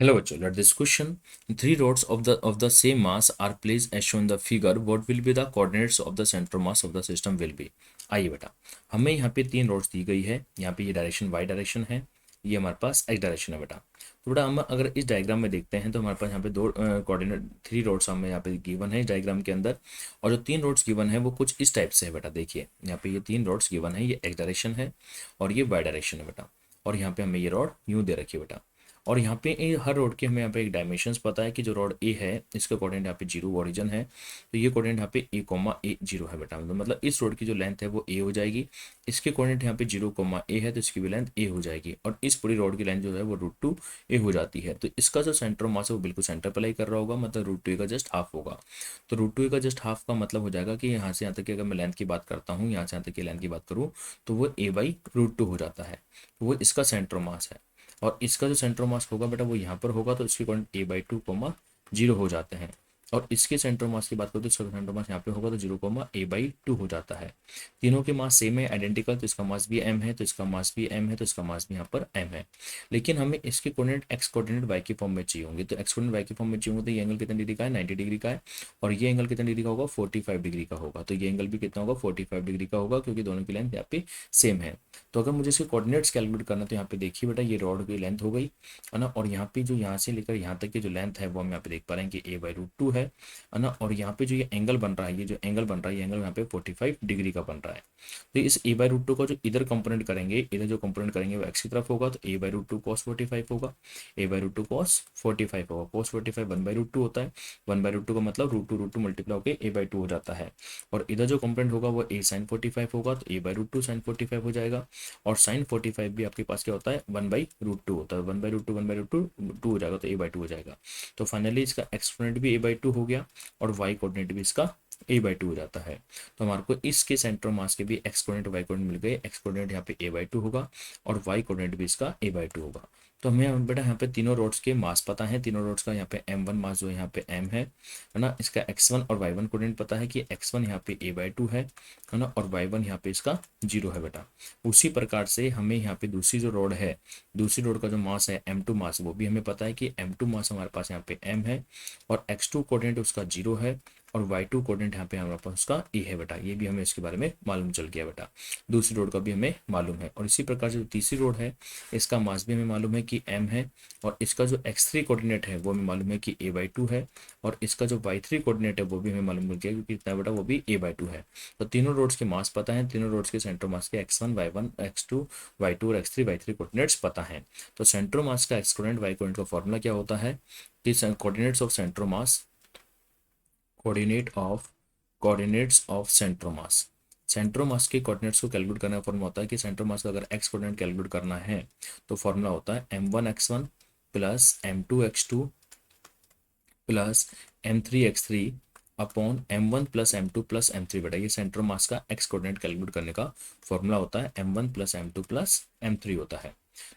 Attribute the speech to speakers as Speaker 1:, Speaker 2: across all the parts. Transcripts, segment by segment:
Speaker 1: Hello, bachcho. Let this question. Three rods of the same mass are placed as shown in the figure. What will be the coordinates of the center mass of the system will be? आइए बेटा, हमें यहाँ पे तीन roads दी गई है। यहाँ पे ये डायरेक्शन वाई डायरेक्शन है, ये हमारे पास एक्स डायरेक्शन है बेटा। तो बेटा हम अगर इस डायग्राम में देखते हैं तो हमारे पास यहाँ पे दो कोऑर्डिनेट थ्री रोड्स हमें यहाँ पे गिवन है इस डायग्राम के अंदर। और जो तीन रोड्स गिवन है वो कुछ इस टाइप से है बेटा। देखिए यहाँ पे ये तीन रोड्स गिवन है, ये एक्स डायरेक्शन है और ये वाई डायरेक्शन है बेटा। और यहाँ पे हमें ये रॉड यूँ दे रखी है बेटा। और यहाँ पे हर रोड के हमें यहाँ पे एक डायमेंशंस पता है कि जो रोड ए है इसका कोऑर्डिनेट यहाँ पे जीरो ओरिजिन है, तो ये कोऑर्डिनेट यहाँ पे ए कोमा ए जीरो है बेटा। मतलब इस रोड की जो लेंथ है वो ए हो जाएगी। इसके कोऑर्डिनेट यहाँ पे जीरो कोमा ए है तो इसकी भी लेंथ ए हो जाएगी। और इस पूरी रोड की लेंथ जो है वो √2 ए हो जाती है। तो इसका जो सेंटर मास है वो बिल्कुल सेंटर पर लाई कर रहा होगा, मतलब √2 ए का जस्ट हाफ होगा। तो √2 ए का जस्ट हाफ का मतलब हो जाएगा कि यहाँ से यहाँ तक की अगर मैं लेंथ की बात करता हूँ, यहाँ से यहाँ तक की लेंथ की बात करूँ तो वो a/√2 हो जाता है। तो वो इसका सेंटर मास है। और इसका जो सेंटर मास होगा बेटा वो यहाँ पर होगा, तो इसके कोऑर्डिनेट a/2 जीरो हो जाते हैं। और इसके सेंटर मास की बात करो तो इसका सेंटर मास यहाँ पे होगा तो 0, a/2 हो जाता है। तीनों के मास सेम है, आइडेंटिकल, तो इसका मास भी m है, तो इसका मास भी m है, तो इसका मास भी यहाँ पर m है। लेकिन हमें इसके कोऑर्डिनेट x कोऑर्डिनेट y की फॉर्म में चाहिए होंगे। तो x कोऑर्डिनेट y की फॉर्म में चाहिए होंगे तो ये एंगल कितने डिग्री का है, 90 डिग्री का है। और ये एंगल कितने डिग्री का होगा, 45 डिग्री का होगा। तो ये एंगल भी कितना होगा, 45 डिग्री का होगा, क्योंकि दोनों की लेंथ यहाँ पे सेम है। तो अगर मुझे इसके कोऑर्डिनेट्स कैलकुलेट करना तो यहाँ पे देखिए बेटा, ये रॉड की लेंथ हो गई है ना। और यहाँ पे जो यहाँ से लेकर यहाँ तक की जो लेंथ है वो हम यहाँ पे देख पा रहे हैं कि a/√2 है ना। और यहाँ पे जो ये एंगल बन रहा है, ये जो एंगल बन रहा है, ये एंगल यहाँ पे 45 डिग्री का बन रहा है। तो इस a/√2 का जो इधर कंपोनेंट करेंगे, इधर जो कंपोनेंट करेंगे वो x की तरफ होगा, तो a/√2 cos 45 होगा। a/√2 cos 45 होगा। cos 45 1/√2 होता है। 1/√2 का मतलब √2 मल्टीप्लाई होकर a/2 हो जाता है। और इधर जो कंपोनेंट होगा वो a sin 45 होगा, तो a/√2 sin 45 हो जाएगा। और sin 45 भी आपके पास क्या होता है, 1/√2 होता है। 1/√2 2 हो जाएगा, तो a/2 हो जाएगा। तो फाइनली इसका एक्सपोनेंट भी a/2 हो गया और y कोऑर्डिनेट भी इसका a/2 हो जाता है। तो हमारे को इसके सेंटर मास के भी एक्स कोऑर्डिनेट y कोऑर्डिनेट मिल गए। एक्स कोऑर्डिनेट यहाँ पे a/2 होगा और y कोऑर्डिनेट भी इसका a/2 होगा। तो हमें बेटा यहाँ पे तीनों रोड्स के मास पता है। तीनों रोड्स का यहाँ पे m1 मास जो है यहाँ पे m है ना। इसका x1 और y1 कोऑर्डिनेट पता है कि x1 यहाँ पे a/2 है ना, और y1 यहाँ पे इसका 0 है बेटा। उसी प्रकार से हमें यहाँ पे दूसरी जो रोड है, दूसरी रोड का जो मास है m2 मास, वो भी हमें पता है कि m2 मास हमारे पास यहाँ पे m है और x2 कोऑर्डिनेट उसका 0 है और y2 कोऑर्डिनेट यहाँ पे हमारे पास उसका a है बेटा। ये भी हमें इसके बारे में मालूम चल गया बेटा। दूसरी रोड का भी हमें मालूम है। और इसी प्रकार से जो तीसरी रोड है इसका मास भी हमें मालूम है कि m है। और इसका जो x3 कोऑर्डिनेट है वो हमें मालूम है कि a/2 है। और इसका जो y3 कोऑर्डिनेट है वो भी हमें मालूम हो गया क्योंकि कितना बेटा, वो भी a/2 है। तो तीनों रोड्स के मास पता है, तीनों रोड्स के सेंटर मास के x1 y1 x2 y2 और x3 y3 कोऑर्डिनेट्स पता है। तो सेंटर मास का x कोऑर्डिनेट y कोऑर्डिनेट का फॉर्मूला क्या होता है कि coordinates of centre mass, coordinates of centre mass, centre mass के कोऑर्डिनेट्स को कैलकुलेट करने का फॉर्मूला होता है कि सेंटर मास का अगर x कोऑर्डिनेट कैलकुलेट करना है तो फॉर्मूला होता है m1x1 plus m2x2 plus m3x3 upon m1 plus m2 plus m3 बेटा। ये सेंटर मास का x कोऑर्डिनेट कैलकुलेट करने का फॉर्मूला होता है। m1 plus m2 plus m3 होता है।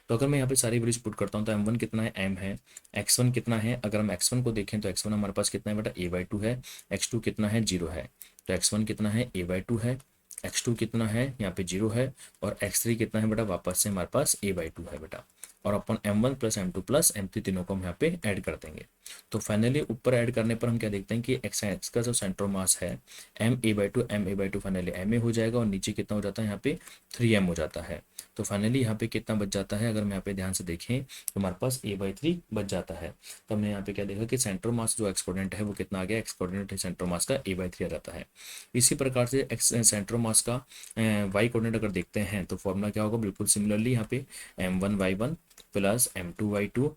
Speaker 1: तो अगर मैं यहाँ पे सारी वैल्यूज पुट करता हूँ तो m1 कितना है, m है। x1 कितना है, अगर हम x1 को देखें तो x1 हमारे पास कितना है बेटा, a/2 है। x2 कितना है, 0 है। तो x1 कितना है, a/2 है। x2 कितना है, यहाँ पे 0 है। और x3 कितना है बेटा, वापस से हमारे पास a/2 है बेटा। और अपन m1 plus m2 plus m3 तीनों को हम यहाँ पे ऐड कर देंगे। तो फाइनली ऊपर ऐड करने पर हम क्या देखते हैं कि x का जो सेंटर मास है m a/2 फाइनली ma हो जाएगा। और नीचे कितना हो जाता है, यहाँ पे 3m हो जाता है। तो फाइनली यहाँ पे कितना बच जाता है, अगर हम यहाँ पे ध्यान से देखें तो हमारे पास a/3 बच जाता है। तो हमने यहाँ पे क्या देखा कि सेंटर मास जो एक्स कोऑर्डिनेट है वो कितना आ गया, एक्स कोऑर्डिनेट सेंटर मास का a/3 आ जाता है। इसी प्रकार से एक्स सेंटर मास का y कोऑर्डिनेट अगर देखते हैं तो फॉर्मूला क्या होगा, बिल्कुल सिमिलरली यहाँ पे m1y1 plus m2y2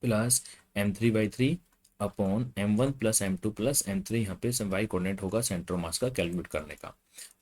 Speaker 1: plus m3y3 upon m1 plus m2 plus m3, यहाँ पे y कोऑर्डिनेट होगा सेंटर मास का कैलकुलेट करने का।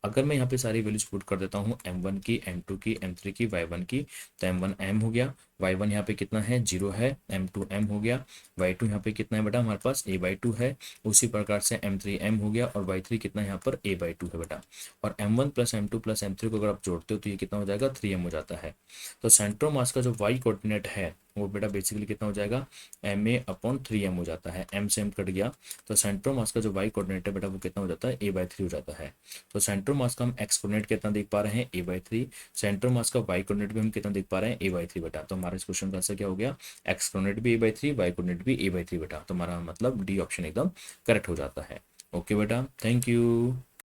Speaker 1: अगर मैं यहाँ पे सारी वैल्यूज पुट कर देता हूँ m1 की, m2 की, m3 की, y1 की, तो m1 m हो गया, y1 यहाँ पे कितना है, 0 है, m2 m हो गया, y2 यहाँ पे कितना है बेटा, हमारे पास a/2 है। उसी प्रकार से m3 m हो गया और y3 कितना है यहाँ पर a/2 है बेटा। और m1 plus m2 plus m3 को अगर आप जोड़ते हो तो ये कितना हो जाएगा, 3m हो जाता है। तो सेंटर मास का जो y कोऑर्डिनेट है वो बेटा बेसिकली कितना हो जाएगा, ma/3m हो जाता है, m से m कट गया, तो सेंट्रो मास का जो y कोऑर्डिनेट है बेटा वो कितना हो जाता है, a/3 हो जाता है। तो सेंट्रो मास का हम x कोऑर्डिनेट कितना देख पा रहे हैं, a/3, सेंट्रो मास का y कोऑर्डिनेट भी हम कितना देख पा रहे हैं, a/3 बेटा। तो हमारा इस क्वेश्चन का आंसर क्या हो गया, x कोऑर्डिनेट भी a/3, y कोऑर्डिनेट भी a/3 बेटा। तो हमारा मतलब डी ऑप्शन एकदम करेक्ट हो जाता है। ओके बेटा, थैंक यू।